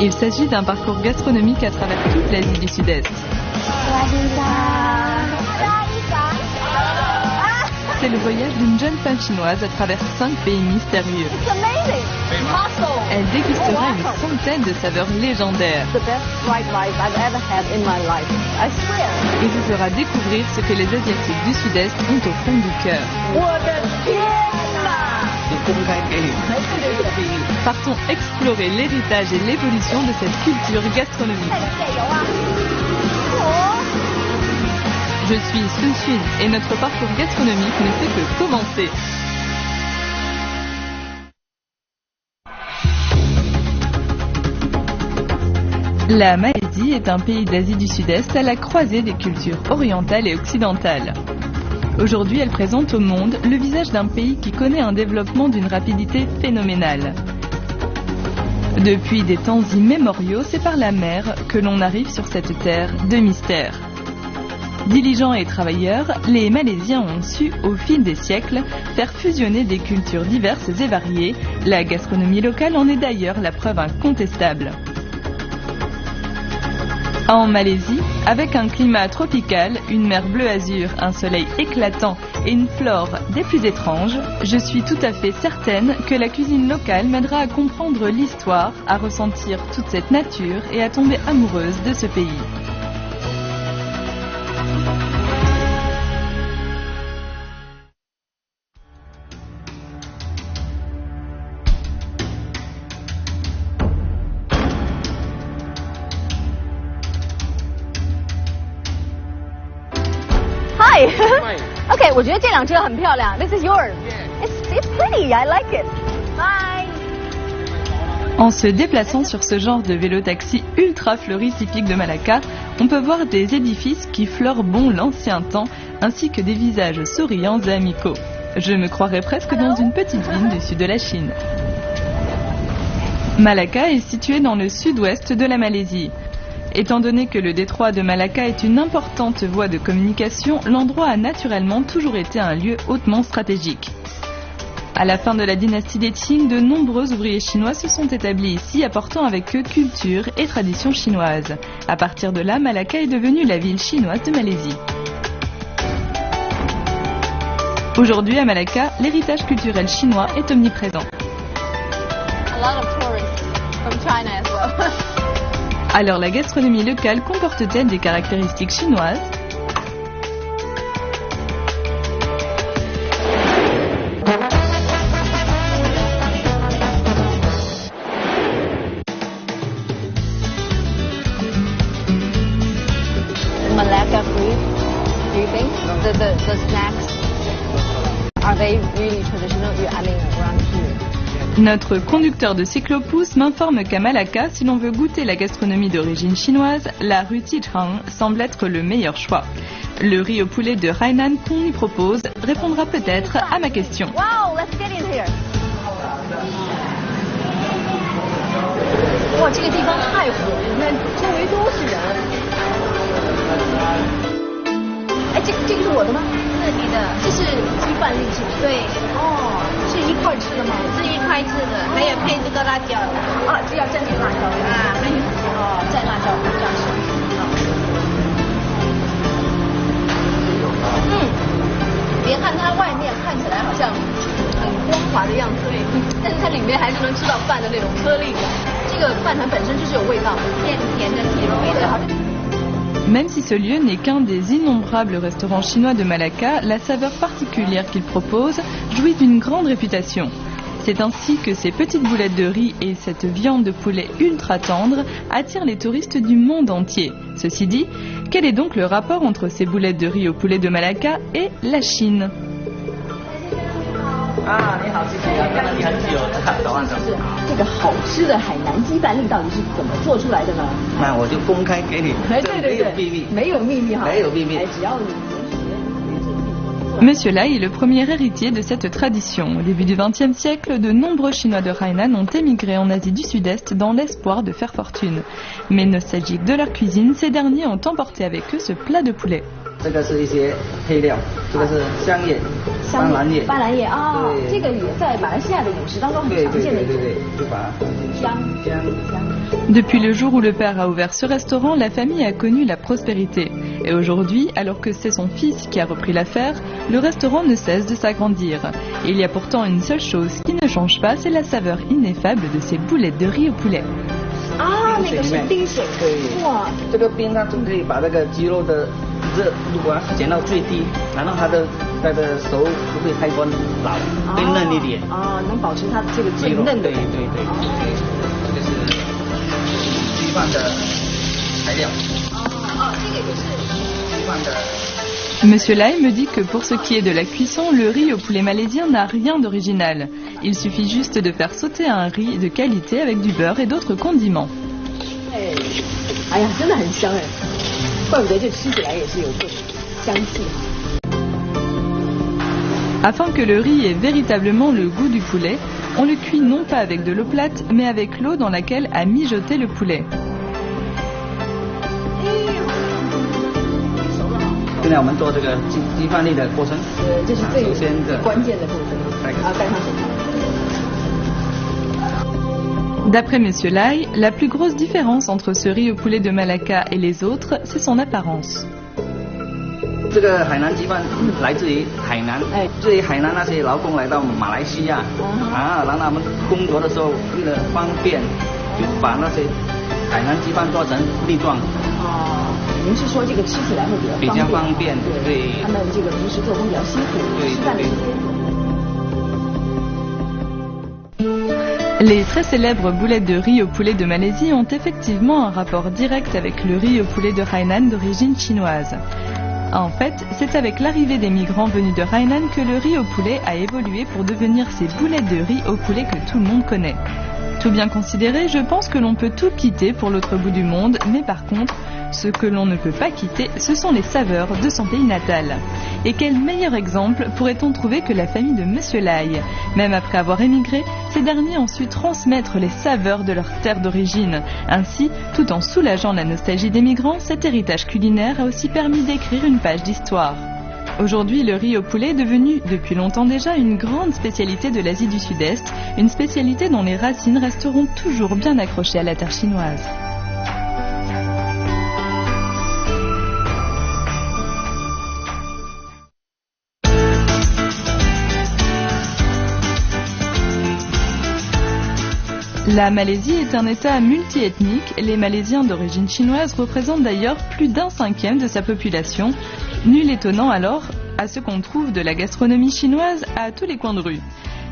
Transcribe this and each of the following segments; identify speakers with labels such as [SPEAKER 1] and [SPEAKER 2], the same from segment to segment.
[SPEAKER 1] Il s'agit d'un parcours gastronomique à travers toute l'Asie du Sud-Est. C'est le voyage d'une jeune femme chinoise à travers 5 pays mystérieux. Elle dégustera une centaine de saveurs légendaires et vous fera découvrir ce que les Asiatiques du Sud-Est ont au fond du cœur. Partons explorer l'héritage et l'évolution de cette culture gastronomique. Je suis Sun Xun et notre parcours gastronomique ne fait que commencer. La Malaisie est un pays d'Asie du Sud-Est à la croisée des cultures orientales et occidentales. Aujourd'hui, elle présente au monde le visage d'un pays qui connaît un développement d'une rapidité phénoménale. Depuis des temps immémoriaux, c'est par la mer que l'on arrive sur cette terre de mystère. Diligents et travailleurs, les Malaisiens ont su, au fil des siècles, faire fusionner des cultures diverses et variées. La gastronomie locale en est d'ailleurs la preuve incontestable. En Malaisie, avec un climat tropical, une mer bleu azur, un soleil éclatant et une flore des plus étranges, je suis tout à fait certaine que la cuisine locale m'aidera à comprendre l'histoire, à ressentir toute cette nature et à tomber amoureuse de ce pays.
[SPEAKER 2] Hi. Okay, 我觉得这辆车很漂亮。This is yours. It's pretty. I like it. Bye.
[SPEAKER 1] En se déplaçant sur ce genre de vélo-taxi ultra floristique de Malacca, on peut voir des édifices qui fleurent bon l'ancien temps, ainsi que des visages souriants et amicaux. Je me croirais presque dans une petite ville du sud de la Chine. Malacca est située dans le sud-ouest de la Malaisie. Étant donné que le détroit de Malacca est une importante voie de communication, l'endroit a naturellement toujours été un lieu hautement stratégique. À la fin de la dynastie des Qing, de nombreux ouvriers chinois se sont établis ici, apportant avec eux culture et tradition chinoise. À partir de là, Malacca est devenue la ville chinoise de Malaisie. Aujourd'hui, à Malacca, l'héritage culturel chinois est omniprésent.
[SPEAKER 2] A lot of tourists from China as well.
[SPEAKER 1] Alors la gastronomie locale comporte-t-elle des caractéristiques chinoises ?
[SPEAKER 2] Malacca food. Do you think the snacks are they really traditional? I mean, around here.
[SPEAKER 1] Notre conducteur de cyclopousse m'informe qu'à Malacca, si l'on veut goûter la gastronomie d'origine chinoise, la rue Tichang semble être le meilleur choix. Le riz au poulet de Hainan qu'on y propose répondra peut-être à ma question.
[SPEAKER 2] Wow, let's get in here. 哇，这个地方太火了，你看周围都是人。哎，这个是我的吗？是你的，这是鸡饭粒是不是？对。哦，是一块吃的吗？是一块吃的，还有配这个辣椒。啊，这要蘸点辣椒啊，还有哦，蘸辣椒这样吃。别看它外面看起来好像很光滑的样子，但是它里面还是能吃到饭的那种颗粒感。这个饭团本身就是有味道，甜甜的甜味的。
[SPEAKER 1] Même si ce lieu n'est qu'un des innombrables restaurants chinois de Malacca, la saveur particulière qu'il propose jouit d'une grande réputation. C'est ainsi que ces petites boulettes de riz et cette viande de poulet ultra tendre attirent les touristes du monde entier. Ceci dit, quel est donc le rapport entre ces boulettes de riz au poulet de Malacca et la Chine ?
[SPEAKER 3] 啊，你好，谢谢，等了你很久，早上好。
[SPEAKER 2] 这个好吃的海南鸡饭粒到底是怎么做出来的呢？
[SPEAKER 3] 那我就公开给你，没有秘密，
[SPEAKER 2] 没有秘密哈，
[SPEAKER 3] 没有秘密，
[SPEAKER 2] 只要你。
[SPEAKER 1] Monsieur Lai est le premier héritier de cette tradition. Au début du XXe siècle, de nombreux Chinois de Hainan ont émigré en Asie du Sud-Est dans l'espoir de faire fortune. Mais nostalgiques de leur cuisine, ces derniers ont emporté avec eux ce plat de poulet.
[SPEAKER 3] 这个是一些配料，这个是香叶、斑斓叶。
[SPEAKER 2] 斑斓叶啊，这个也在马来西亚的饮食当中很常见的。
[SPEAKER 3] 对，就把它
[SPEAKER 2] 香。
[SPEAKER 1] Depuis le jour où le père a ouvert ce restaurant, la famille a connu la prospérité. Et aujourd'hui, alors que c'est son fils qui a repris l'affaire, le restaurant ne cesse de s'agrandir. Et il y a pourtant une seule chose qui ne change pas, c'est la saveur ineffable de ces boulettes de riz au poulet.
[SPEAKER 2] 啊，那个是冰水，哇，
[SPEAKER 3] 这个冰它就可以把这个鸡肉的热度啊减到最低，然后它的熟不会太过老，会嫩一点。
[SPEAKER 2] 啊，能保持它这个最嫩的。
[SPEAKER 3] 对对对，这个是鸡饭的材料。
[SPEAKER 2] 这个也是
[SPEAKER 3] 鸡饭的。
[SPEAKER 1] Monsieur Lai me dit que pour ce qui est de la cuisson, le riz au poulet malaisien n'a rien d'original. Il suffit juste de faire sauter un riz de qualité avec du beurre et d'autres condiments.
[SPEAKER 2] 哎呀，真的很香哎，怪不得这吃起来也是有这种香气。
[SPEAKER 1] Afin que le riz ait véritablement le goût du poulet, on le cuit non pas avec de l'eau plate, mais avec l'eau dans laquelle a mijoté le poulet.
[SPEAKER 3] 现在我们做这个鸡饭粒的过程，
[SPEAKER 2] 这是最
[SPEAKER 3] 首先
[SPEAKER 2] 关键的部分。
[SPEAKER 3] 带
[SPEAKER 2] 上手套。
[SPEAKER 1] D'après Monsieur Lai, la plus grosse différence entre ce riz au poulet de Malacca et les autres, c'est son apparence.
[SPEAKER 3] 这个海南鸡饭来自于海南，至于海南那些劳工来到马来西亚，然后他们工作的时候为了方便，就把那些海南鸡饭做成粒状。
[SPEAKER 2] 您是说这个吃起来会比较方便？
[SPEAKER 3] 对，
[SPEAKER 2] 他们这个平时做工比较辛苦，吃饭的时间。
[SPEAKER 1] Les très célèbres boulettes de riz au poulet de Malaisie ont effectivement un rapport direct avec le riz au poulet de Hainan d'origine chinoise. En fait, c'est avec l'arrivée des migrants venus de Hainan que le riz au poulet a évolué pour devenir ces boulettes de riz au poulet que tout le monde connaît. Tout bien considéré, je pense que l'on peut tout quitter pour l'autre bout du monde, mais par contre, ce que l'on ne peut pas quitter, ce sont les saveurs de son pays natal. Et quel meilleur exemple pourrait-on trouver que la famille de Monsieur Lai? Même après avoir émigré, ces derniers ont su transmettre les saveurs de leur terre d'origine. Ainsi, tout en soulageant la nostalgie des migrants, cet héritage culinaire a aussi permis d'écrire une page d'histoire. Aujourd'hui, le riz au poulet est devenu, depuis longtemps déjà, une grande spécialité de l'Asie du Sud-Est, une spécialité dont les racines resteront toujours bien accrochées à la terre chinoise. La Malaisie est un État multiethnique. Les Malaisiens d'origine chinoise représentent d'ailleurs plus d'1/5 de sa population. Nul étonnant alors à ce qu'on trouve de la gastronomie chinoise à tous les coins de rue.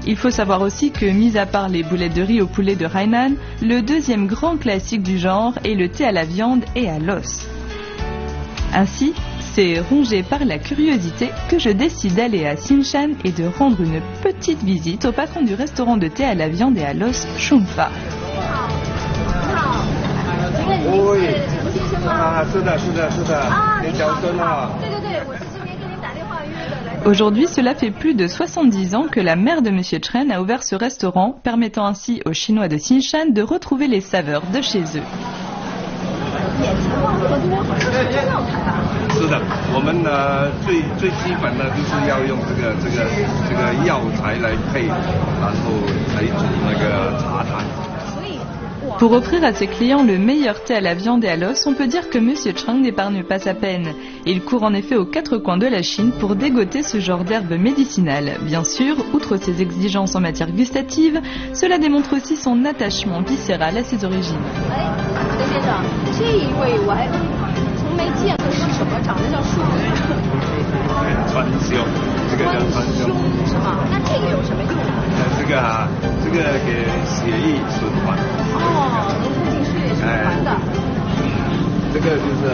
[SPEAKER 1] Il faut savoir aussi que, mis à part les boulettes de riz au poulet de Hainan, le deuxième grand classique du genre est le thé à la viande et à l'os. Ainsi, c'est rongé par la curiosité que je décide d'aller à Xinshan et de rendre une petite visite au patron du restaurant de thé à la viande et à l'os, Shunfa. Aujourd'hui, cela fait plus de 70 ans que la mère de Monsieur Chen a ouvert ce restaurant, permettant ainsi aux Chinois de Xinshan de retrouver les saveurs de chez eux.
[SPEAKER 4] 是的，我们最基本的就是要用这个药材来配，然后来煮那个茶汤。
[SPEAKER 1] Pour offrir à ses clients le meilleur thé à la viande et à l'os, on peut dire que Monsieur Chang n'épargne pas sa peine. Il court en effet aux quatre coins de la Chine pour dégoter ce genre d'herbe médicinale. Bien sûr, outre ses exigences en matière gustative, cela démontre aussi son attachement viscéral à ses origines.
[SPEAKER 4] 川芎，这个叫川芎，
[SPEAKER 2] 是吗？那这个有什么用啊？
[SPEAKER 4] 这个给血液循环。
[SPEAKER 2] 能促进血液循环的。
[SPEAKER 4] 这个就是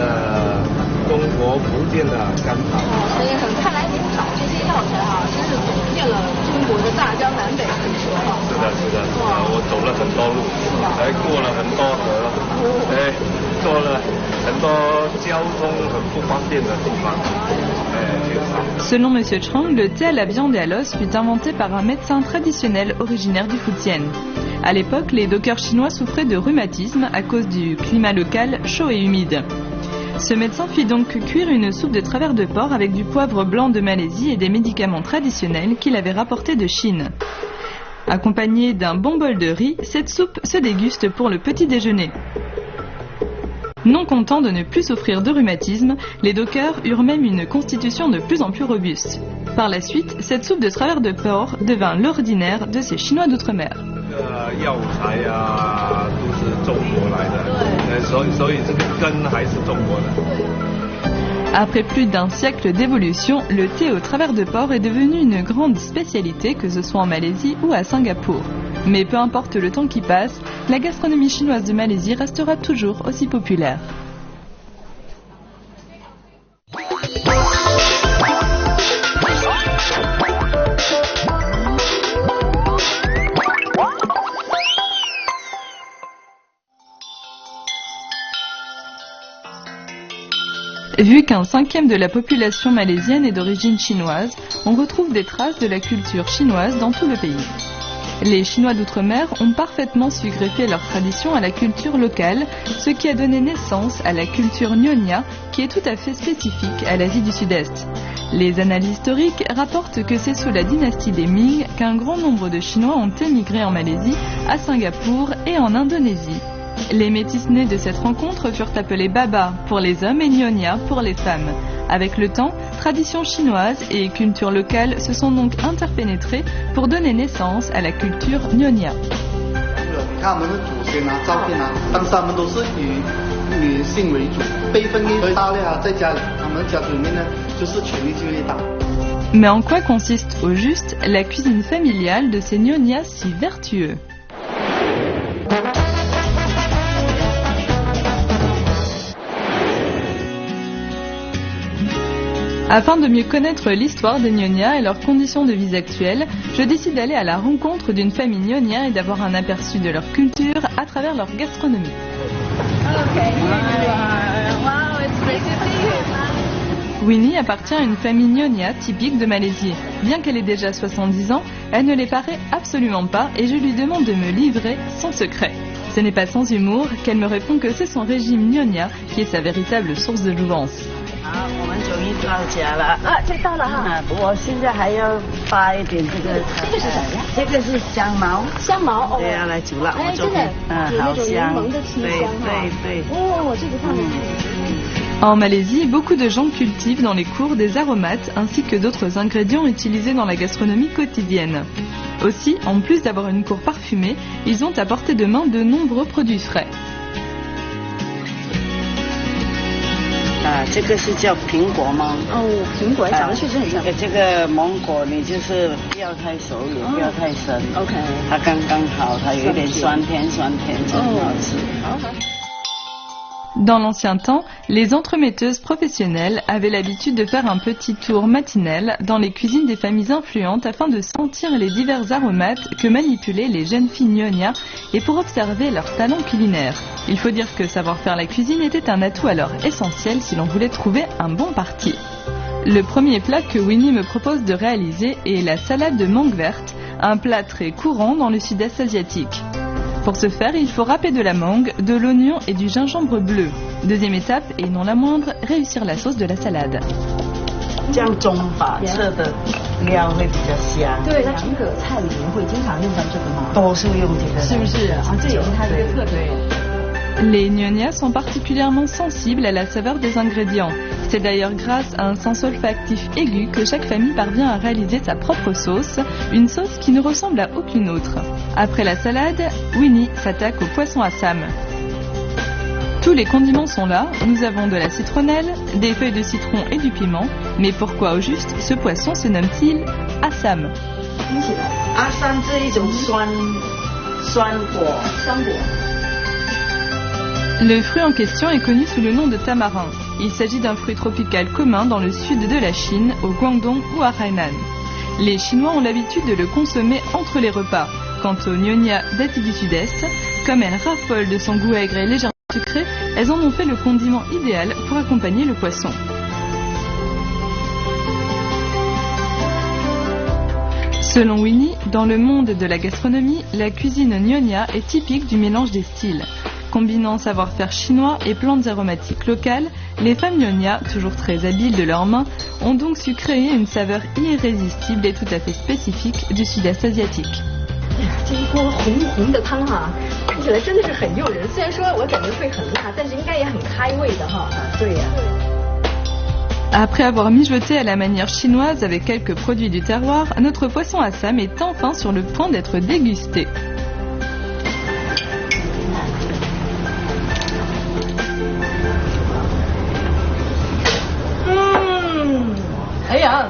[SPEAKER 4] 中国福建的甘草。
[SPEAKER 2] 所以看来您找这些药材啊，真是走遍了中国的大江南北，可以说哈。是的，
[SPEAKER 4] 我走了很多路，还过了很多河，做了很多交通很不方便的地方。
[SPEAKER 1] Selon M. Chang, le thé à la viande et à l'os fut inventé par un médecin traditionnel originaire du Fujian. À l'époque, les dockers chinois souffraient de rhumatisme à cause du climat local chaud et humide. Ce médecin fit donc cuire une soupe de travers de porc avec du poivre blanc de Malaisie et des médicaments traditionnels qu'il avait rapportés de Chine. Accompagnée d'un bon bol de riz, cette soupe se déguste pour le petit déjeuner. Non contents de ne plus souffrir de rhumatisme, les dockers eurent même une constitution de plus en plus robuste. Par la suite, cette soupe de travers de porc devint l'ordinaire de ces Chinois d'outre-mer. Après plus d'un siècle d'évolution, le thé au travers de porc est devenu une grande spécialité, que ce soit en Malaisie ou à Singapour. Mais peu importe le temps qui passe, la gastronomie chinoise de Malaisie restera toujours aussi populaire. Vu qu'un cinquième de la population malaisienne est d'origine chinoise, on retrouve des traces de la culture chinoise dans tout le pays. Les Chinois d'outre-mer ont parfaitement su greffer leurs traditions à la culture locale, ce qui a donné naissance à la culture Nyonya, qui est tout à fait spécifique à l'Asie du Sud-Est. Les annales historiques rapportent que c'est sous la dynastie des Ming qu'un grand nombre de Chinois ont émigré en Malaisie, à Singapour et en Indonésie. Les métis nés de cette rencontre furent appelés Baba pour les hommes et Nyonya pour les femmes. Avec le temps, traditions chinoises et culture locale se sont donc interpénétrées pour donner naissance à la culture Nyonya. Mais en quoi consiste au juste la cuisine familiale de ces Nyonyas si vertueux ? Afin de mieux connaître l'histoire des Nyonyas et leurs conditions de vie actuelles, je décide d'aller à la rencontre d'une famille Nyonya et d'avoir un aperçu de leur culture à travers leur gastronomie. Winnie appartient à une famille Nyonya typique de Malaisie. Bien qu'elle ait déjà 70 ans, elle ne les paraît absolument pas et je lui demande de me livrer son secret. Ce n'est pas sans humour qu'elle me répond que c'est son régime Nyonya qui est sa véritable source de jouvence. En Malaisie, beaucoup de gens cultivent dans les cours des aromates ainsi que d'autres ingrédients utilisés dans la gastronomie quotidienne. Aussi, en plus d'avoir une cour parfumée, ils ont à portée de main de nombreux produits frais. Dans l'ancien temps, les entremetteuses professionnelles avaient l'habitude de faire un petit tour matinal dans les cuisines des familles influentes afin de sentir les divers aromates que manipulaient les jeunes filles Nyonya et pour observer leur talent culinaire. Il faut dire que savoir faire la cuisine était un atout alors essentiel si l'on voulait trouver un bon parti. Le premier plat que Winnie me propose de réaliser est la salade de mangue verte, un plat très courant dans le sud-est asiatique. Pour ce faire, il faut râper de la mangue, de l'oignon et du gingembre bleu. Deuxième étape, et non la moindre, réussir la sauce de la salade. Les Nyonyas sont particulièrement sensibles à la saveur des ingrédients. C'est d'ailleurs grâce à un sens olfactif aigu que chaque famille parvient à réaliser sa propre sauce, une sauce qui ne ressemble à aucune autre. Après la salade, Winnie s'attaque au poisson assam. Tous les condiments sont là, nous avons de la citronnelle, des feuilles de citron et du piment, mais pourquoi au juste ce poisson se nomme-t-il assam ?
[SPEAKER 5] Assam,
[SPEAKER 1] le fruit en question est connu sous le nom de tamarin. Il s'agit d'un fruit tropical commun dans le sud de la Chine, au Guangdong ou à Hainan. Les Chinois ont l'habitude de le consommer entre les repas. Quant aux Nyonya d'Asie du Sud-Est, comme elles raffolent de son goût aigre et légèrement sucré, elles en ont fait le condiment idéal pour accompagner le poisson. Selon Winnie, dans le monde de la gastronomie, la cuisine Nyonya est typique du mélange des styles. Combinant savoir-faire chinois et plantes aromatiques locales, les femmes Nyonya, toujours très habiles de leurs mains, ont donc su créer une saveur irrésistible et tout à fait spécifique du sud-est asiatique.
[SPEAKER 5] 这一锅红红的汤哈，看起来真的是很诱人。虽然说我感觉会很辣，但是应该也很开胃的哈。对呀。
[SPEAKER 1] Après avoir mijoté à la manière chinoise avec quelques produits du terroir, notre poisson Assam est enfin sur le point d'être dégusté.
[SPEAKER 5] Eh呀，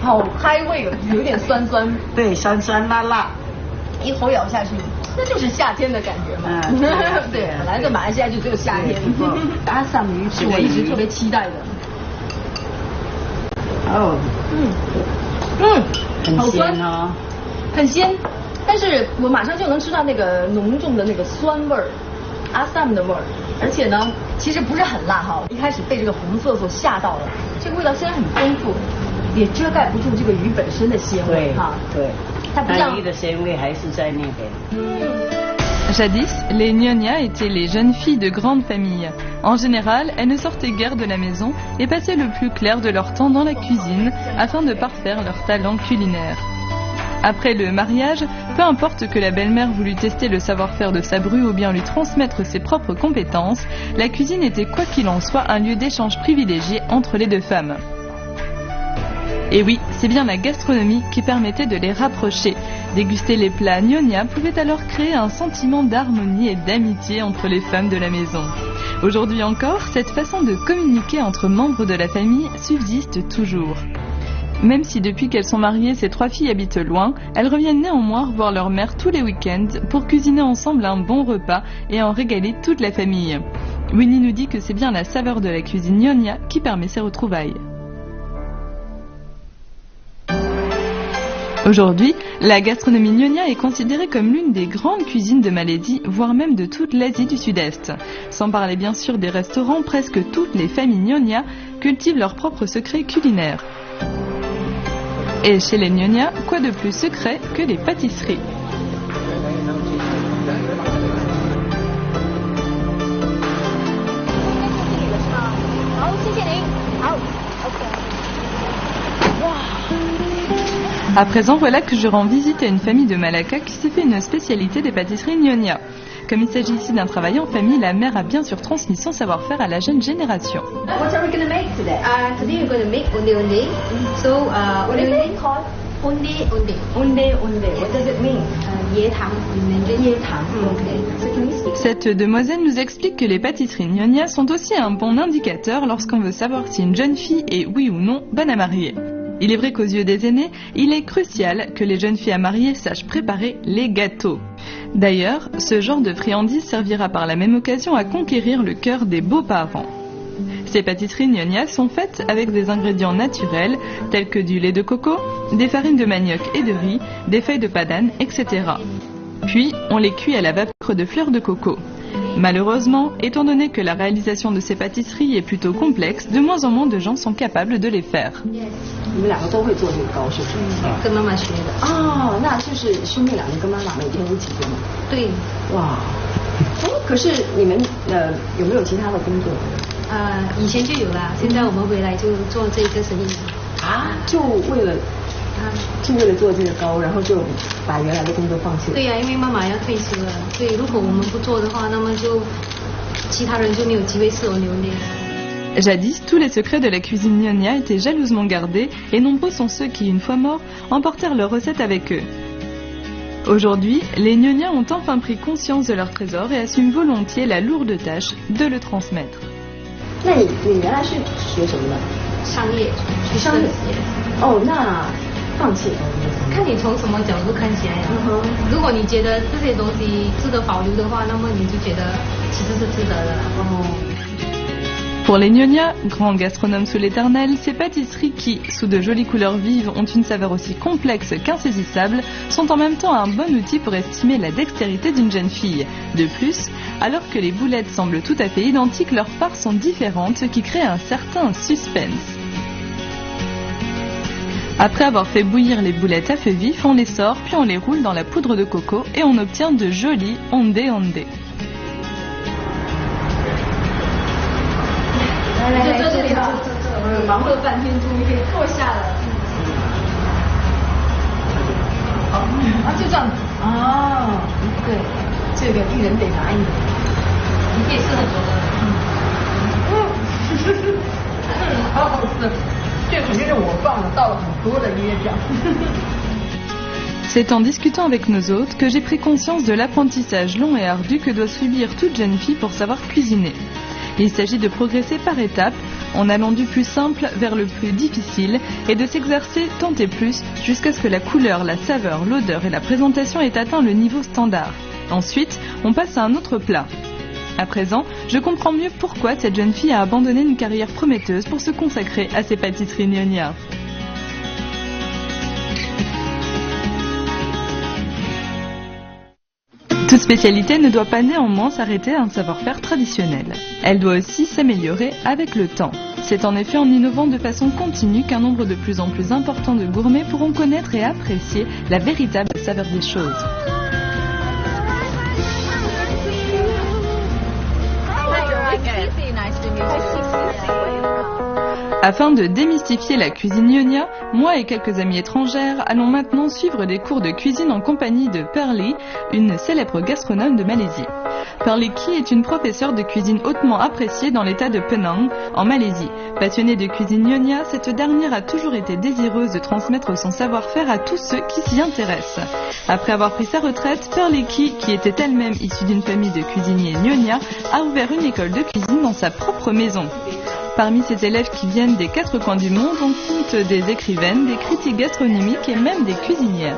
[SPEAKER 5] 好开胃，有点酸酸。
[SPEAKER 6] 对，酸酸辣辣，
[SPEAKER 5] 一口咬下去，那就是夏天的感觉嘛。对，本来在马来西亚就只有夏天。阿萨姆鱼是我一直特别期待的。
[SPEAKER 6] 哦，很鲜哦，
[SPEAKER 5] 很鲜，但是我马上就能吃到那个浓重的那个酸味儿，阿萨姆的味儿，而且呢，其实不是很辣哈，一开始被这个红色所吓到了，这个味道虽然很丰富，也遮盖不住这个鱼本身的鲜味哈。
[SPEAKER 6] 对，
[SPEAKER 5] 它不像
[SPEAKER 6] 鱼的鲜味还是在那边。
[SPEAKER 1] Jadis, les Nyonya étaient les jeunes filles de grandes familles. En général, elles ne sortaient guère de la maison et passaient le plus clair de leur temps dans la cuisine afin de parfaire leur talent culinaire. Après le mariage, peu importe que la belle-mère voulût tester le savoir-faire de sa bru ou bien lui transmettre ses propres compétences, la cuisine était quoi qu'il en soit un lieu d'échange privilégié entre les deux femmes. Et oui, c'est bien la gastronomie qui permettait de les rapprocher. Déguster les plats Nyonya pouvait alors créer un sentiment d'harmonie et d'amitié entre les femmes de la maison. Aujourd'hui encore, cette façon de communiquer entre membres de la famille subsiste toujours. Même si depuis qu'elles sont mariées, ces trois filles habitent loin, elles reviennent néanmoins voir leur mère tous les week-ends pour cuisiner ensemble un bon repas et en régaler toute la famille. Winnie nous dit que c'est bien la saveur de la cuisine Nyonya qui permet ces retrouvailles. Aujourd'hui, la gastronomie Nyonya est considérée comme l'une des grandes cuisines de Malaisie, voire même de toute l'Asie du Sud-Est. Sans parler bien sûr des restaurants, presque toutes les familles Nyonya cultivent leurs propres secrets culinaires. Et chez les Nyonya, quoi de plus secret que les pâtisseries? À présent, voilà que je rends visite à une famille de Malacca qui s'est fait une spécialité des pâtisseries Nyonya. Comme il s'agit ici d'un travail en famille, la mère a bien sûr transmis son savoir-faire à la jeune génération.
[SPEAKER 2] What are we going to make today? Today we're going to make onde onde. So what is it called? Onde onde.
[SPEAKER 5] Onde onde. What does it mean?
[SPEAKER 2] 椰糖.
[SPEAKER 5] 椰糖. Okay. So can we speak?
[SPEAKER 1] Cette demoiselle nous explique que les pâtisseries Nyonya sont aussi un bon indicateur lorsqu'on veut savoir si une jeune fille est oui ou non bonne à marier. Il est vrai qu'aux yeux des aînés, il est crucial que les jeunes filles à marier sachent préparer les gâteaux. D'ailleurs, ce genre de friandise servira par la même occasion à conquérir le cœur des beaux-parents. Ces pâtisseries Nyonya sont faites avec des ingrédients naturels tels que du lait de coco, des farines de manioc et de riz, des feuilles de padane, etc. Puis, on les cuit à la vapeur de fleurs de coco. Malheureusement, étant donné que la réalisation de ces pâtisseries est plutôt complexe, de moins en moins de gens sont capables de les faire.
[SPEAKER 5] 你们两个都会做这个糕是不是？
[SPEAKER 2] 跟妈妈学的。
[SPEAKER 5] 哦，那就是兄妹两个跟妈妈每天一起做吗？
[SPEAKER 2] 对。
[SPEAKER 5] 哇，可是你们有没有其他的工作？
[SPEAKER 2] 以前就有啦，现在我们回来就做这个生意。
[SPEAKER 5] 啊，就为了做这个糕，然后就把原来的工作放弃了。
[SPEAKER 2] 对呀，因为妈妈要退休了，所以如果我们不做的话，那么就其他人就没有机会吃我榴莲。
[SPEAKER 1] Jadis, tous les secrets de la cuisine Nyonya étaient jalousement gardés et nombreux sont ceux qui, une fois morts, emportèrent leurs recettes avec eux. Aujourd'hui, les Nyonya ont enfin pris conscience de leur trésor et assument volontiers la lourde tâche de le transmettre.
[SPEAKER 5] 那你原来是学什么的？
[SPEAKER 2] 商业，
[SPEAKER 5] 商业。哦，那放弃了。
[SPEAKER 2] 看你从什么角度看起来呀。如果你觉得这些东西值得保留的话，那么你就觉得其实是值得的。
[SPEAKER 1] Pour les Nyonya, grands gastronomes sous l'éternel, ces pâtisseries qui, sous de jolies couleurs vives, ont une saveur aussi complexe qu'insaisissable, sont en même temps un bon outil pour estimer la dextérité d'une jeune fille. De plus, alors que les boulettes semblent tout à fait identiques, leurs parts sont différentes, ce qui crée un certain suspense. Après avoir fait bouillir les boulettes à feu vif, on les sort, puis on les roule dans la poudre de coco et on obtient de jolis onde onde.
[SPEAKER 2] 就在这里吧，忙了半天终于可以坐下了。好，就这样。
[SPEAKER 5] 哦，对，这个一人得拿一个，你可以吃很多的。好好吃，这肯定是我放了倒了很多的椰酱。
[SPEAKER 1] C'est en discutant avec nos hôtes que j'ai pris conscience de l'apprentissage long et ardu que doit subir toute jeune fille pour savoir cuisiner. Il s'agit de progresser par étapes, en allant du plus simple vers le plus difficile et de s'exercer tant et plus jusqu'à ce que la couleur, la saveur, l'odeur et la présentation aient atteint le niveau standard. Ensuite, on passe à un autre plat. À présent, je comprends mieux pourquoi cette jeune fille a abandonné une carrière prometteuse pour se consacrer à ses pâtisseries Nyonya. Toute spécialité ne doit pas néanmoins s'arrêter à un savoir-faire traditionnel. Elle doit aussi s'améliorer avec le temps. C'est en effet en innovant de façon continue qu'un nombre de plus en plus important de gourmets pourront connaître et apprécier la véritable saveur des choses. Afin de démystifier la cuisine Nyonya, moi et quelques amies étrangères allons maintenant suivre des cours de cuisine en compagnie de Pearly, une célèbre gastronome de Malaisie. Pearly Ki est une professeure de cuisine hautement appréciée dans l'état de Penang, en Malaisie. Passionnée de cuisine Nyonya, cette dernière a toujours été désireuse de transmettre son savoir-faire à tous ceux qui s'y intéressent. Après avoir pris sa retraite, Pearly Ki, qui était elle-même issue d'une famille de cuisiniers Nyonya, a ouvert une école de cuisine dans sa propre maison. Parmi ses élèves qui viennent des 4 coins du monde, on compte des écrivaines, des critiques gastronomiques et même des cuisinières.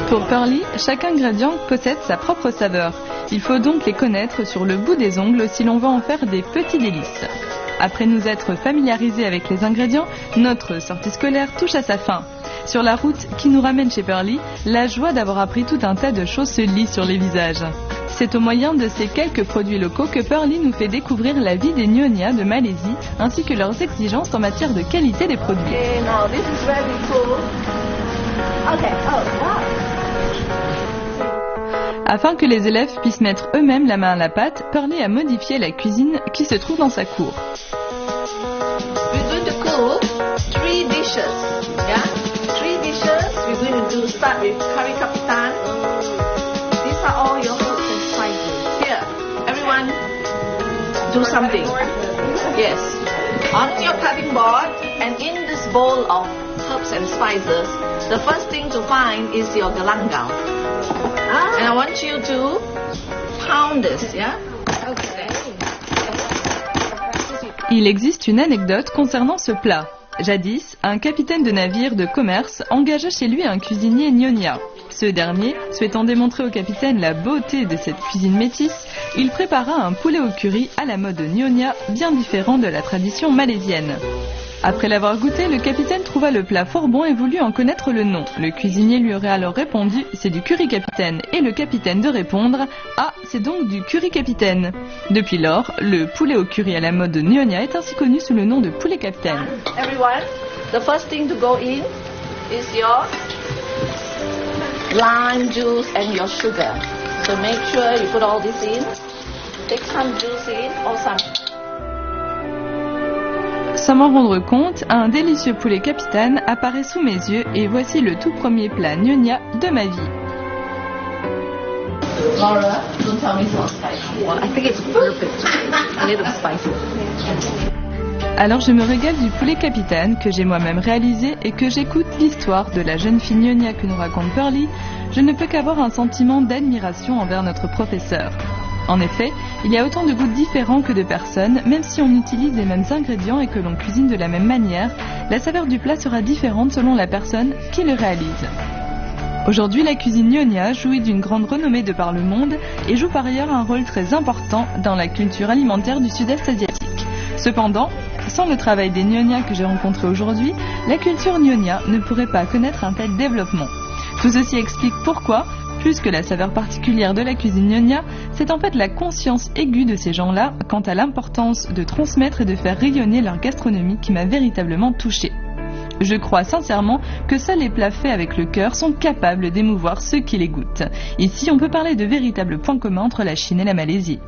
[SPEAKER 1] Pour Pearly, chaque ingrédient possède sa propre saveur. Il faut donc les connaître sur le bout des ongles si l'on veut en faire des petits délices. Après nous être familiarisés avec les ingrédients, notre sortie scolaire touche à sa fin. Sur la route qui nous ramène chez Pearly, la joie d'avoir appris tout un tas de choses se lit sur les visages. C'est au moyen de ces quelques produits locaux que Pearly nous fait découvrir la vie des Nyonya de Malaisie ainsi que leurs exigences en matière de qualité des produits.
[SPEAKER 2] Okay, now this is very cool. Okay, oh wow.
[SPEAKER 1] Afin que les élèves puissent mettre eux-mêmes la main à la pâte, Pearly a modifié la cuisine qui se trouve dans sa cour.
[SPEAKER 2] We're going to cook 3 dishes. Yeah? 3 dishes. We're going to start with curry kapitan. These are all your herbs and spices. Here, everyone do something. Yes. On your cutting board and in this bowl of herbs and spices, the first thing to find is your galangal. And I want you to pound this, yeah? Okay.
[SPEAKER 1] Il existe une anecdote concernant ce plat. Jadis, un capitaine de navire de commerce engagea chez lui un cuisinier Nyonya. Ce dernier, souhaitant démontrer au capitaine la beauté de cette cuisine métisse, il prépara un poulet au curry à la mode Nyonya, bien différent de la tradition malaisienne. Après l'avoir goûté, le capitaine trouva le plat fort bon et voulut en connaître le nom. Le cuisinier lui aurait alors répondu « C'est du curry capitaine » et le capitaine de répondre « Ah, c'est donc du curry capitaine ». Depuis lors, le poulet au curry à la mode de Nyonya est ainsi connu sous le nom de poulet capitaine.
[SPEAKER 2] Everyone, the first thing to go in is your lime juice and your sugar. So make sure you put all this in. Take some juice in or some.
[SPEAKER 1] Sans m'en rendre compte, un délicieux poulet capitaine apparaît sous mes yeux et voici le tout premier plat Nyonya de ma vie.
[SPEAKER 2] Laura, don't tell me it's not spicy. Well, I think it's perfect. A little spicy.
[SPEAKER 1] Alors je me régale du poulet capitaine que j'ai moi-même réalisé et que j'écoute l'histoire de la jeune fille Nyonya que nous raconte Pearly, je ne peux qu'avoir un sentiment d'admiration envers notre professeur. En effet, il y a autant de goûts différents que de personnes, même si on utilise les mêmes ingrédients et que l'on cuisine de la même manière, la saveur du plat sera différente selon la personne qui le réalise. Aujourd'hui, la cuisine Nyonya jouit d'une grande renommée de par le monde et joue par ailleurs un rôle très important dans la culture alimentaire du sud-est asiatique. Cependant, sans le travail des Nyonya que j'ai rencontrés aujourd'hui, la culture Nyonya ne pourrait pas connaître un tel développement. Tout ceci explique pourquoi, plus que la saveur particulière de la cuisine Nyonya, c'est en fait la conscience aiguë de ces gens-là quant à l'importance de transmettre et de faire rayonner leur gastronomie qui m'a véritablement touchée. Je crois sincèrement que seuls les plats faits avec le cœur sont capables d'émouvoir ceux qui les goûtent. Ici, on peut parler de véritables points communs entre la Chine et la Malaisie.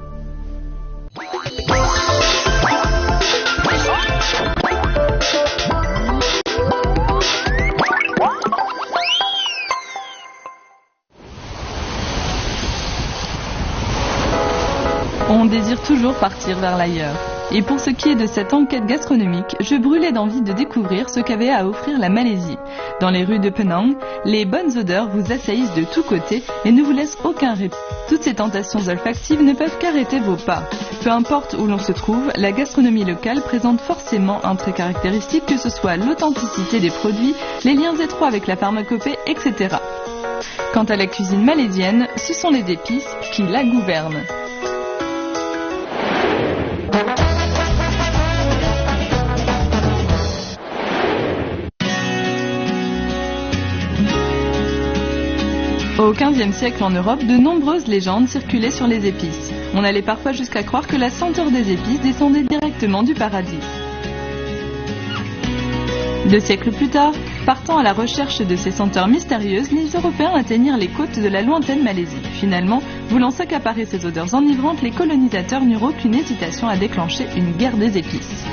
[SPEAKER 1] On désire toujours partir vers l'ailleurs. Et pour ce qui est de cette enquête gastronomique, je brûlais d'envie de découvrir ce qu'avait à offrir la Malaisie. Dans les rues de Penang, les bonnes odeurs vous assaillissent de tous côtés et ne vous laissent aucun répit. Toutes ces tentations olfactives ne peuvent qu'arrêter vos pas. Peu importe où l'on se trouve, la gastronomie locale présente forcément un trait caractéristique, que ce soit l'authenticité des produits, les liens étroits avec la pharmacopée, etc. Quant à la cuisine malaisienne, ce sont les épices qui la gouvernent. Au XVe siècle en Europe, de nombreuses légendes circulaient sur les épices. On allait parfois jusqu'à croire que la senteur des épices descendait directement du paradis. 2 siècles plus tard, partant à la recherche de ces senteurs mystérieuses, les Européens atteignirent les côtes de la lointaine Malaisie. Finalement, voulant s'accaparer ces odeurs enivrantes, les colonisateurs n'eurent aucune hésitation à déclencher une guerre des épices.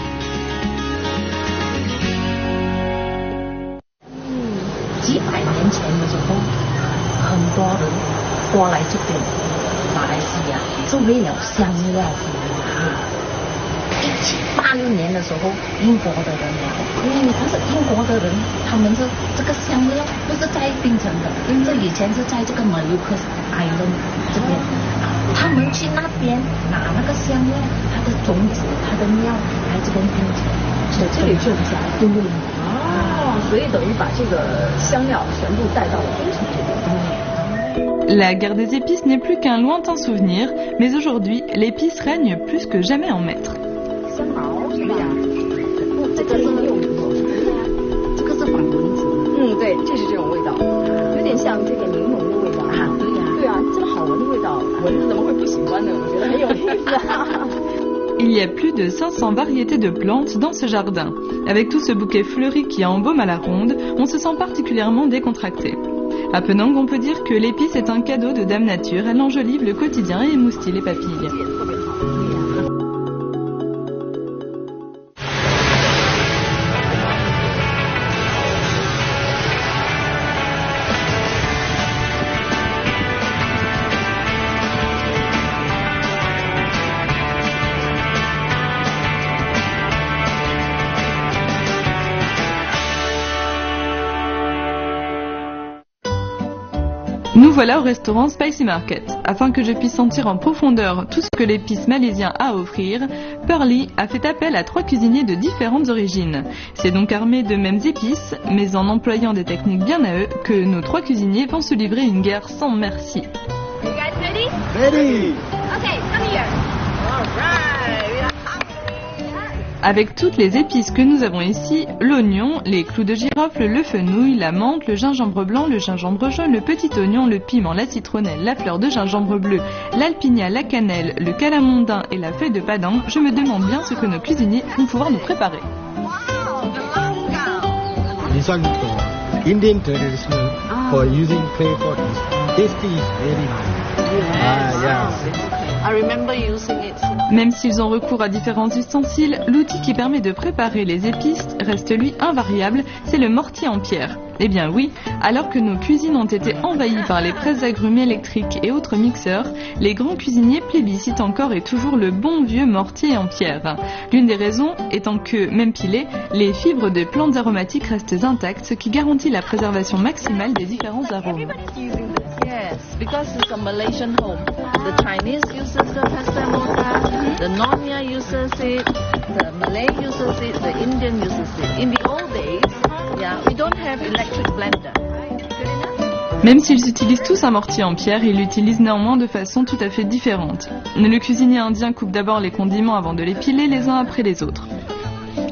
[SPEAKER 1] La guerre des épices n'est plus qu'un lointain souvenir, mais aujourd'hui, l'épice règne plus que jamais en maître. Il y a plus de 500 variétés de plantes dans ce jardin. Avec tout ce bouquet fleuri qui embaume à la ronde, on se sent particulièrement décontracté. À Penang, on peut dire que l'épice est un cadeau de Dame Nature. Elle enjolive le quotidien et émoustille les papilles. Nous voilà au restaurant Spicy Market. Afin que je puisse sentir en profondeur tout ce que l'épice malaisien a à offrir, Pearly a fait appel à 3 cuisiniers de différentes origines. C'est donc armé de mêmes épices, mais en employant des techniques bien à eux, que nos 3 cuisiniers vont se livrer une guerre sans merci.
[SPEAKER 2] You guys ready?
[SPEAKER 4] Ready!
[SPEAKER 2] Okay, come here. All right.
[SPEAKER 1] Avec toutes les épices que nous avons ici, l'oignon, les clous de girofle, le fenouil, la menthe, le gingembre blanc, le gingembre jaune, le petit oignon, le piment, la citronnelle, la fleur de gingembre bleu, l'alpinia, la cannelle, le calamondin et la feuille de padang, je me demande bien ce que nos cuisiniers vont pouvoir nous préparer.
[SPEAKER 7] This one Indian traditional for using clay pot. Tasty is very nice. Yeah.
[SPEAKER 2] I remember using it.
[SPEAKER 1] Même s'ils ont recours à différents ustensiles, l'outil qui permet de préparer les épices reste lui invariable, c'est le mortier en pierre. Eh bien oui, alors que nos cuisines ont été envahies par les presses agrumes électriques et autres mixeurs, les grands cuisiniers plébiscitent encore et toujours le bon vieux mortier en pierre. L'une des raisons étant que, même pilées, les fibres de plantes aromatiques restent intactes, ce qui garantit la préservation maximale des différents arômes.
[SPEAKER 2] Yes, because it's a Malaysian home. The Chinese uses the pasta mortar, the Nyonya uses it, the Malay uses it, the Indian uses it. In the old days, we don't have electric blender.
[SPEAKER 1] Même s'ils utilisent tous un mortier en pierre, ils l'utilisent néanmoins de façon tout à fait différente. Le cuisinier indien coupe d'abord les condiments avant de les piler les uns après les autres.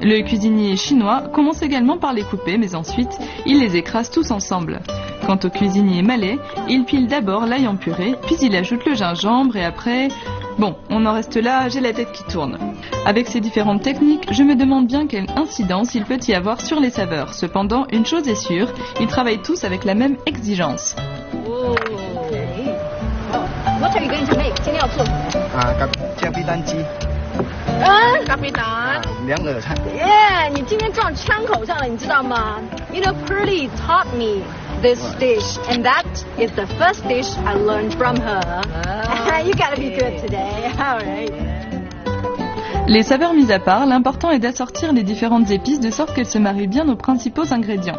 [SPEAKER 1] Le cuisinier chinois commence également par les couper, mais ensuite, il les écrase tous ensemble. Quant au cuisinier malais, il pile d'abord l'ail en purée, puis il ajoute le gingembre et après... Bon, on en reste là, j'ai la tête qui tourne. Avec ces différentes techniques, je me demande bien quelle incidence il peut y avoir sur les saveurs. Cependant, une chose est sûre, ils travaillent tous avec la même exigence.
[SPEAKER 2] Oh. What are you going to make? 今天要做
[SPEAKER 3] 加皮蛋鸡
[SPEAKER 2] 咖啡蛋。
[SPEAKER 3] 2个菜。
[SPEAKER 2] Yeah， 你今天撞枪口上了，你知道吗 ？You know, Pearly taught me this dish, and that is the first dish I learned from her.
[SPEAKER 5] You gotta be good today. All right.
[SPEAKER 1] Les saveurs mises à part, l'important est d'assortir les différentes épices de sorte qu'elles se marient bien aux principaux ingrédients.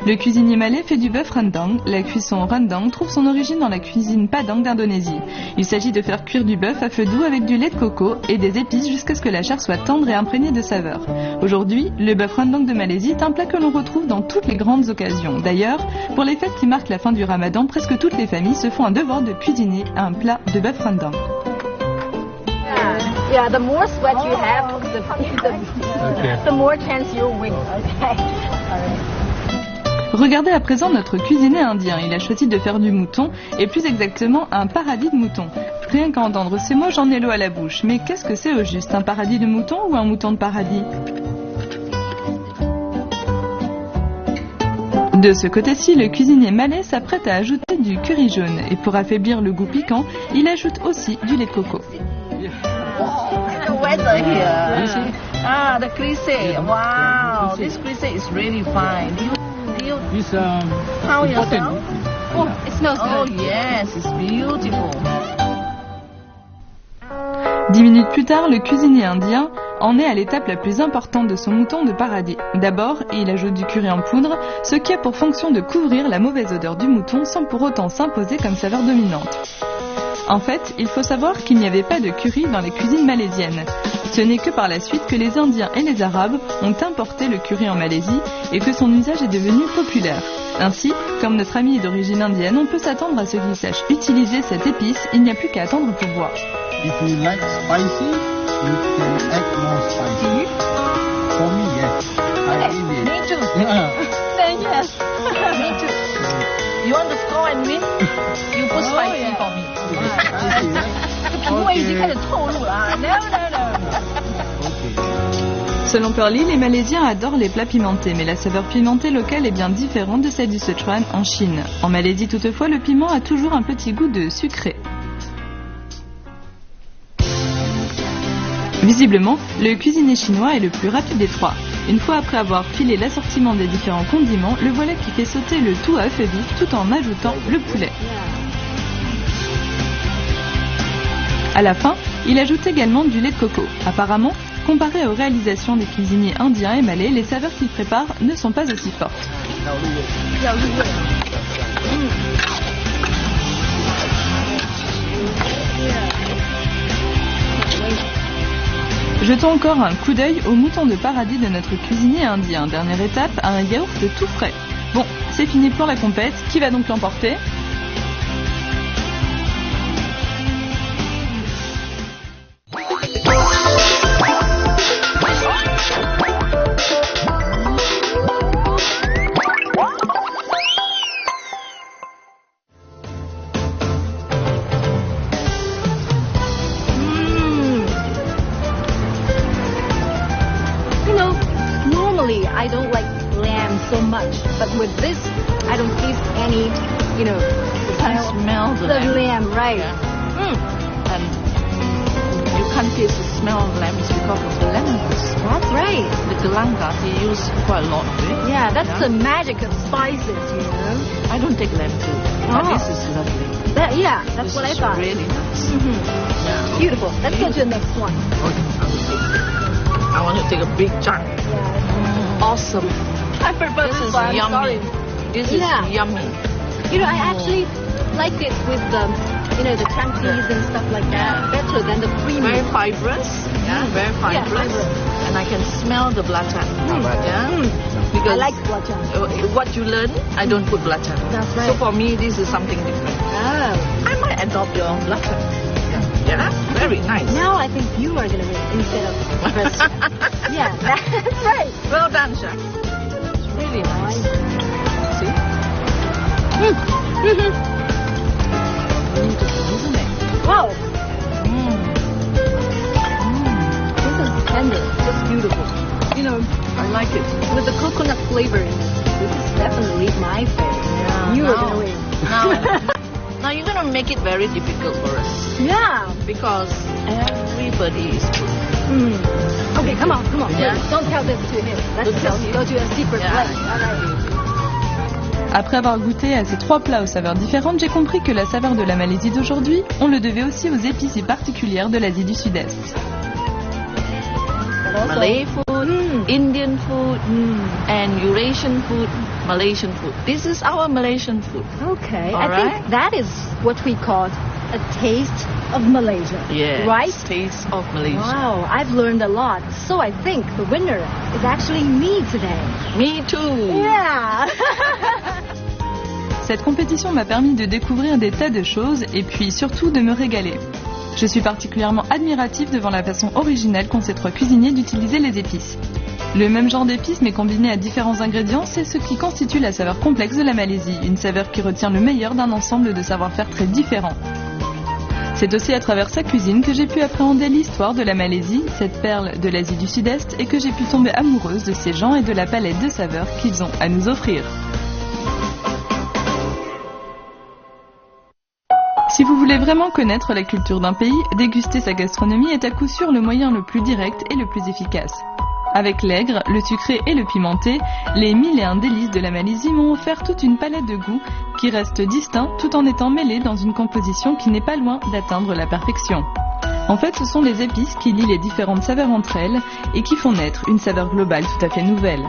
[SPEAKER 1] Le cuisinier malais fait du bœuf rendang. La cuisson rendang trouve son origine dans la cuisine Padang d'Indonésie. Il s'agit de faire cuire du bœuf à feu doux avec du lait de coco et des épices jusqu'à ce que la chair soit tendre et imprégnée de saveurs. Aujourd'hui, le bœuf rendang de Malaisie est un plat que l'on retrouve dans toutes les grandes occasions. D'ailleurs, pour les fêtes qui marquent la fin du ramadan, presque toutes les familles se font un devoir de cuisiner un plat de bœuf rendang.
[SPEAKER 5] Yeah, the more sweat you have, the more chance you'll win. Okay.
[SPEAKER 1] Regardez à présent notre cuisinier indien. Il a choisi de faire du mouton, et plus exactement un paradis de mouton. Rien qu'à entendre ces mots, j'en ai l'eau à la bouche. Mais qu'est-ce que c'est au juste? Un paradis de mouton ou un mouton de paradis? De ce côté-ci, le cuisinier malais s'apprête à ajouter du curry jaune. Et pour affaiblir le goût piquant, il ajoute aussi du lait de coco.
[SPEAKER 2] The weather here. Ah, the cliché. Wow, this cliché is really fine. Do you
[SPEAKER 7] It's
[SPEAKER 2] how yourself?
[SPEAKER 5] Oh, it smells
[SPEAKER 2] Oh
[SPEAKER 5] good.
[SPEAKER 2] yes, it's beautiful.
[SPEAKER 1] 10 minutes plus tard, le cuisinier indien en est à l'étape la plus importante de son mouton de paradis. D'abord, il ajoute du curry en poudre, ce qui a pour fonction de couvrir la mauvaise odeur du mouton sans pour autant s'imposer comme saveur dominante. En fait, il faut savoir qu'il n'y avait pas de curry dans les cuisines malaisiennes. Ce n'est que par la suite que les Indiens et les Arabes ont importé le curry en Malaisie et que son usage est devenu populaire. Ainsi, comme notre ami est d'origine indienne, on peut s'attendre à ce qu'il sache utiliser cette épice, il n'y a plus qu'à attendre pour voir.
[SPEAKER 7] If you like spicy, you can add more spicy. For me, yes. I eat it.
[SPEAKER 2] Me too.
[SPEAKER 7] Yeah.
[SPEAKER 2] Yes. Me too. You want to score and win? You put spicy for me.
[SPEAKER 5] 不会已经开始透露了啊 ！No.
[SPEAKER 1] Selon Pearly, les Malaisiens adorent les plats pimentés, mais la saveur pimentée locale est bien différente de celle du Sichuan en Chine. En Malaisie toutefois, le piment a toujours un petit goût de sucré. Visiblement, le cuisinier chinois est le plus rapide des trois. Une fois après avoir filé l'assortiment des différents condiments, le voilà qui fait sauter le tout à œuf et vif tout en ajoutant le poulet. À la fin, il ajoute également du lait de coco. Apparemment, comparé aux réalisations des cuisiniers indiens et malais, les saveurs qu'ils préparent ne sont pas aussi fortes. Jetons encore un coup d'œil au mouton de paradis de notre cuisinier indien. Dernière étape, un yaourt tout frais. Bon, c'est fini pour la compète. Qui va donc l'emporter ?
[SPEAKER 5] I don't like lamb so much, but with this, I don't taste any,
[SPEAKER 2] smell the
[SPEAKER 5] lamb, right?
[SPEAKER 2] Yeah. And you can't taste the smell of lamb because of the lemon juice.
[SPEAKER 5] That's right.
[SPEAKER 2] The galangal, they use quite a lot of it.
[SPEAKER 5] Yeah, that's the magic of spices,
[SPEAKER 2] I don't take lamb too, but this is lovely.
[SPEAKER 5] That's what I thought.
[SPEAKER 2] Really nice.
[SPEAKER 5] Yeah. Beautiful. Let's go to the next one.
[SPEAKER 2] I want to take a big chunk. Awesome.
[SPEAKER 5] I prefer
[SPEAKER 2] this is
[SPEAKER 5] one.
[SPEAKER 2] yummy.
[SPEAKER 5] Sorry.
[SPEAKER 2] This is yummy.
[SPEAKER 5] I actually like it with the chantilly and stuff like that better than the creamy.
[SPEAKER 2] Very fibrous. Yeah, very fibrous. And I can smell the belacan. Because
[SPEAKER 5] I like belacan.
[SPEAKER 2] What you learn, I don't put belacan.
[SPEAKER 5] That's right.
[SPEAKER 2] So for me, this is something different.
[SPEAKER 5] Oh.
[SPEAKER 2] I might adopt your belacan. Yeah, very nice.
[SPEAKER 5] Now I think you are going to win instead of us. Yeah, that's right.
[SPEAKER 2] Well done, chef. It's really nice. See? Beautiful, isn't it?
[SPEAKER 5] Wow. This is tender. It's beautiful.
[SPEAKER 2] I like it.
[SPEAKER 5] With the coconut flavoring, this is definitely my favorite.
[SPEAKER 2] Yeah,
[SPEAKER 5] you are going to win.
[SPEAKER 2] Now you're going to make it very difficult for us.
[SPEAKER 5] Yeah.
[SPEAKER 2] Because everybody is good.
[SPEAKER 5] Okay, come on.
[SPEAKER 2] Yeah.
[SPEAKER 5] Don't tell this to him. Let's go to a secret place. All right.
[SPEAKER 1] Après avoir goûté à ces 3 plats aux saveurs différentes, j'ai compris que la saveur de la Malaisie d'aujourd'hui, on le devait aussi aux épices si particulières de l'Asie du Sud-Est.
[SPEAKER 8] Malay food, Indian food, and Eurasian food, Malaysian food. This is our Malaysian food.
[SPEAKER 5] Okay,
[SPEAKER 8] All
[SPEAKER 5] I
[SPEAKER 8] right.
[SPEAKER 5] think that is what we call a taste of Malaysia.
[SPEAKER 8] Yes,
[SPEAKER 5] Right?
[SPEAKER 8] taste of Malaysia.
[SPEAKER 5] Wow, I've learned a lot. So I think the winner is actually me today.
[SPEAKER 8] Me too.
[SPEAKER 5] Yeah.
[SPEAKER 1] Cette compétition m'a permis de découvrir des tas de choses et puis surtout de me régaler. Je suis particulièrement admiratif devant la façon originale qu'ont ces 3 cuisiniers d'utiliser les épices. Le même genre d'épices mais combiné à différents ingrédients, c'est ce qui constitue la saveur complexe de la Malaisie, une saveur qui retient le meilleur d'un ensemble de savoir-faire très différents. C'est aussi à travers sa cuisine que j'ai pu appréhender l'histoire de la Malaisie, cette perle de l'Asie du Sud-Est, et que j'ai pu tomber amoureuse de ces gens et de la palette de saveurs qu'ils ont à nous offrir. Si vous voulez vraiment connaître la culture d'un pays, déguster sa gastronomie est à coup sûr le moyen le plus direct et le plus efficace. Avec l'aigre, le sucré et le pimenté, les 1001 délices de la Malaisie m'ont offert toute une palette de goûts qui reste distinct tout en étant mêlés dans une composition qui n'est pas loin d'atteindre la perfection. En fait, ce sont les épices qui lient les différentes saveurs entre elles et qui font naître une saveur globale tout à fait nouvelle.